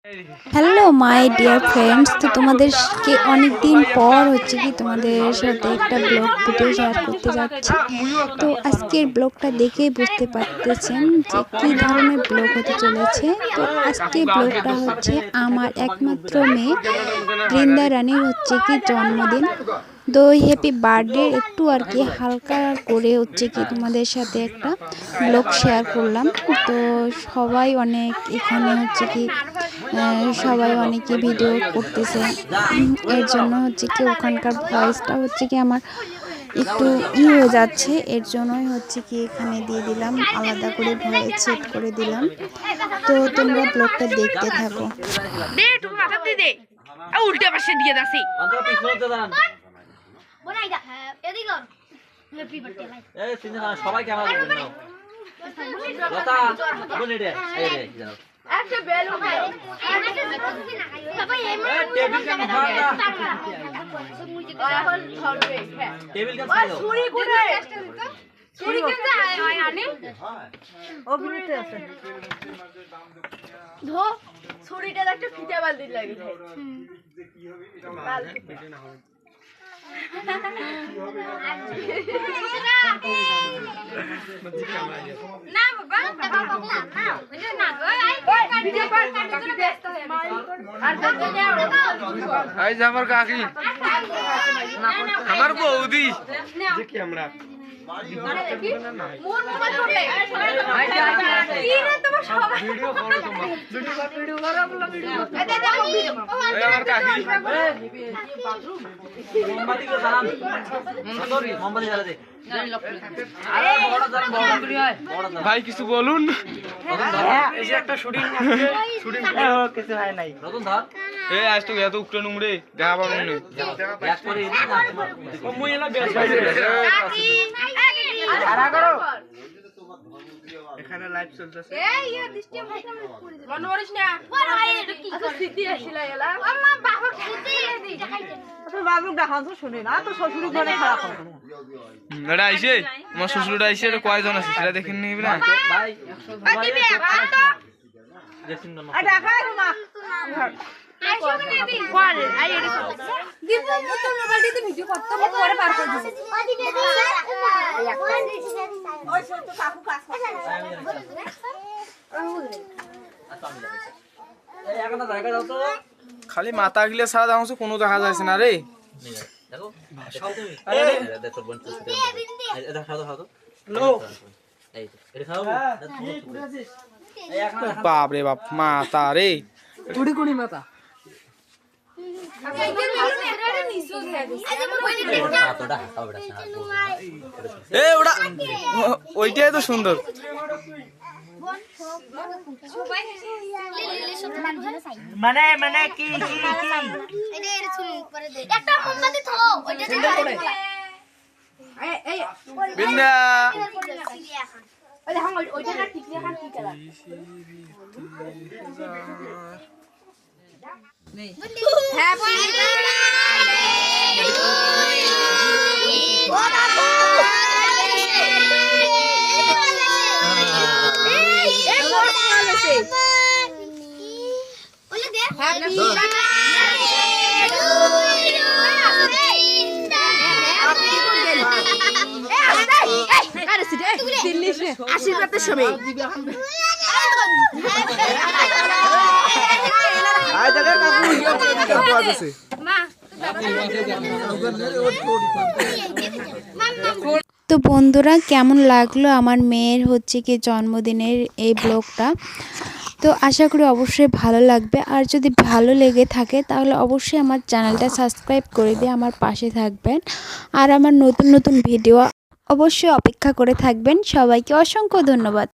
Hello my dear friends, তো তোমাদেরকে অনেক দিন পর হচ্ছে কি তোমাদের সাথে একটা ব্লগ ভিডিও শেয়ার করতে যাচ্ছি। তো আজকের ব্লগটা দেখেই বুঝতে পারতেছেন যে কী ধরনের ব্লগ হতে চলেছে। তো আজকের ব্লগটা হচ্ছে আমার একমাত্র মেয়ে বৃন্দা রানীর হচ্ছে কি জন্মদিন। তো হ্যাপি বার্থডে একটু আর কি হালকা করে হচ্ছে কি তোমাদের সাথে একটা ব্লগ শেয়ার করলাম। তো সবাই অনেক এখানে হচ্ছে কি সবাই অনেকে ভিডিও করতেছে, এর জন্য হচ্ছে কি ওখানকার ভয়েসটা হচ্ছে কি আমার একটু হয়ে যাচ্ছে, এর জন্যই হচ্ছে কি এখানে দিয়ে দিলাম, আলাদা করে ভয়েস সেট করে দিলাম। তো তোমরা ব্লগটা দেখতে থাকো। উল্টে পাশে দিয়ে দাসি সবাই ক্যামেরা করবেন না লতা বনে রে এই রে জানো একটা বেলুন ভাই টেবিল কেন ভাড়া এখন ধরবে টেবিল কেন ছাড়ো ছুরি কোথায় ছুরি কেন যায় আনে অভিনেতে আছে ধো ছুরিটা একটা ফিতা বালতি লাগে যে কি হবে এটা বালতি না হবে না বাবা না এটা না ভিডিও কল করতে জন্য ব্যস্ত হয়ে আর এই যে আমার কাকি আমার বৌদি যে কি আমরা মোর মোবাইল হবে কি না তোমার সবাই ভিডিও করো তোমরা ভিডিও করো বলা ভিডিও এটা দেখো ভিডিও এই আমার কাকি বাথরুম মোমবাতি কে দাম সরি মোমবাতি জ্বালা দে আরে বড় দাম বড় করি হয় ভাই কিছু বলুন এই যে একটা শুটিং আছে শুটিং কিছু হয় নাই রতন ধর এই আজ তো এত উপরে নুমরে দেখা পাবো না ব্যাক করে ও মই এলা বেশ আরা করো এখানে লাইভ চলতেছে এই ইয়া দৃষ্টি মন করিস না এটা কি করে সিদ্ধি আসিলা এলা আম্মা বাবা খেতে দি দেখাইতে তো বাবু দেখান তো শুনে না তো শ্বশুর ঘরে খারাপ হবে এটা আইছে আমার শ্বশুরটা আইছে এটা কয়জন আছে সেটা দেখেন নি না ভাই 100 ভাই দেখুন না আ দেখাই মা আইছো কেন দি বল আই এডি দিব তো মোবাইলতে ভিডিও করতে পরে পার করে দিছি ওই সব তো কাকু কাজ করে এই একটা জায়গা দাও তো খালি মাথা গিলে সারা দাও কোনো দেখা যাচ্ছে না রে দেখো ভাষাও তুমি আরে দেখো বন্ধ করতে এটা খাও তো লো এই এটা খাও এই একটা বাপ রে বাপ মাথা রে কুড়ি কুড়ি মাথা ওইটাই তো সুন্দর মানে মানে কি Happy birthday to you. আশীর্বাদের সবাই তো বন্ধুরা, কেমন লাগলো আমার মেয়ের হচ্ছে কি জন্মদিনের এই ব্লগটা? তো আশা করি অবশ্যই ভালো লাগবে, আর যদি ভালো লেগে থাকে তাহলে অবশ্যই আমার চ্যানেলটা সাবস্ক্রাইব করে দিয়ে আমার পাশে থাকবেন, আর আমার নতুন নতুন ভিডিও অবশ্যই অপেক্ষা করে থাকবেন। সবাইকে অসংখ্য ধন্যবাদ।